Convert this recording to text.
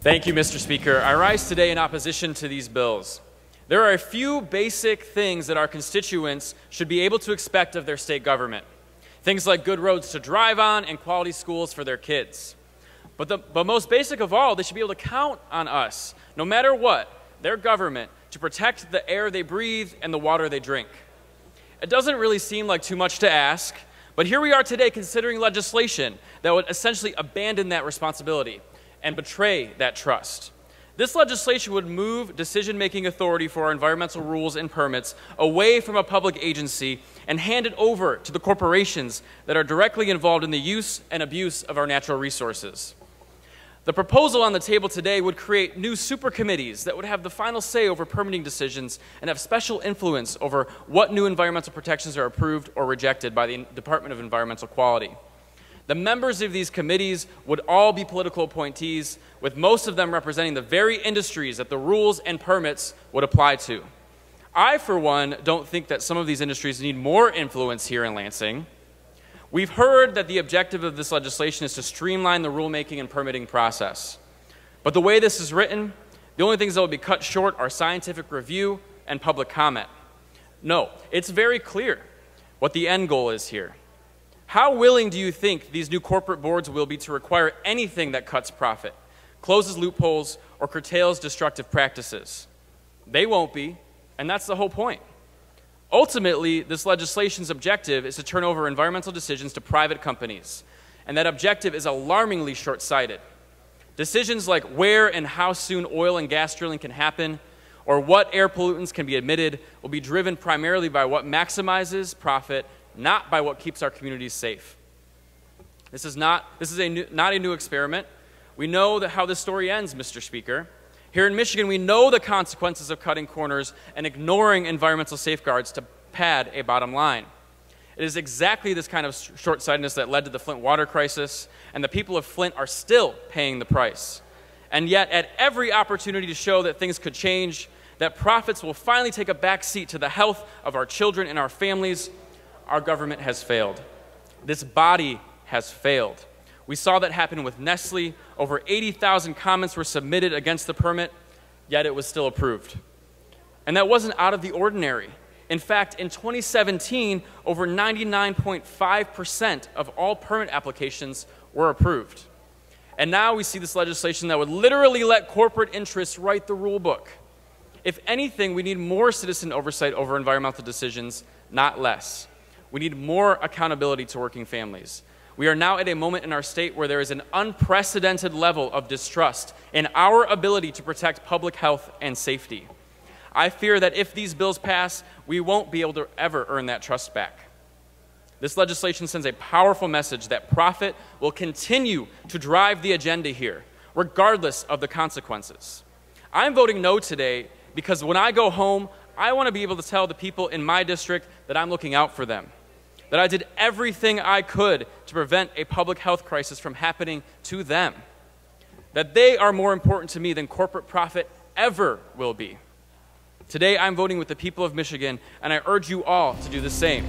Thank you, Mr. Speaker. I rise today in opposition to these bills. There are a few basic things that our constituents should be able to expect of their state government. Things like good roads to drive on and quality schools for their kids. But most basic of all, they should be able to count on us, no matter what, their government, to protect the air they breathe and the water they drink. It doesn't really seem like too much to ask, but here we are today considering legislation that would essentially abandon that responsibility and betray that trust. This legislation would move decision-making authority for our environmental rules and permits away from a public agency and hand it over to the corporations that are directly involved in the use and abuse of our natural resources. The proposal on the table today would create new supercommittees that would have the final say over permitting decisions and have special influence over what new environmental protections are approved or rejected by the Department of Environmental Quality. The members of these committees would all be political appointees, with most of them representing the very industries that the rules and permits would apply to. I, for one, don't think that some of these industries need more influence here in Lansing. We've heard that the objective of this legislation is to streamline the rulemaking and permitting process. But the way this is written, the only things that will be cut short are scientific review and public comment. No, it's very clear what the end goal is here. How willing do you think these new corporate boards will be to require anything that cuts profit, closes loopholes, or curtails destructive practices? They won't be, and that's the whole point. Ultimately, this legislation's objective is to turn over environmental decisions to private companies, and that objective is alarmingly short-sighted. Decisions like where and how soon oil and gas drilling can happen, or what air pollutants can be emitted, will be driven primarily by what maximizes profit, not by what keeps our communities safe. This is not a new experiment. We know how this story ends, Mr. Speaker. Here in Michigan, we know the consequences of cutting corners and ignoring environmental safeguards to pad a bottom line. It is exactly this kind of short-sightedness that led to the Flint water crisis, and the people of Flint are still paying the price. And yet, at every opportunity to show that things could change, that profits will finally take a back seat to the health of our children and our families, our government has failed. This body has failed. We saw that happen with Nestle. Over 80,000 comments were submitted against the permit, yet it was still approved. And that wasn't out of the ordinary. In fact, in 2017, over 99.5% of all permit applications were approved. And now we see this legislation that would literally let corporate interests write the rule book. If anything, we need more citizen oversight over environmental decisions, not less. We need more accountability to working families. We are now at a moment in our state where there is an unprecedented level of distrust in our ability to protect public health and safety. I fear that if these bills pass, we won't be able to ever earn that trust back. This legislation sends a powerful message that profit will continue to drive the agenda here, regardless of the consequences. I'm voting no today because when I go home, I want to be able to tell the people in my district that I'm looking out for them, that I did everything I could to prevent a public health crisis from happening to them, that they are more important to me than corporate profit ever will be. Today, I'm voting with the people of Michigan, and I urge you all to do the same.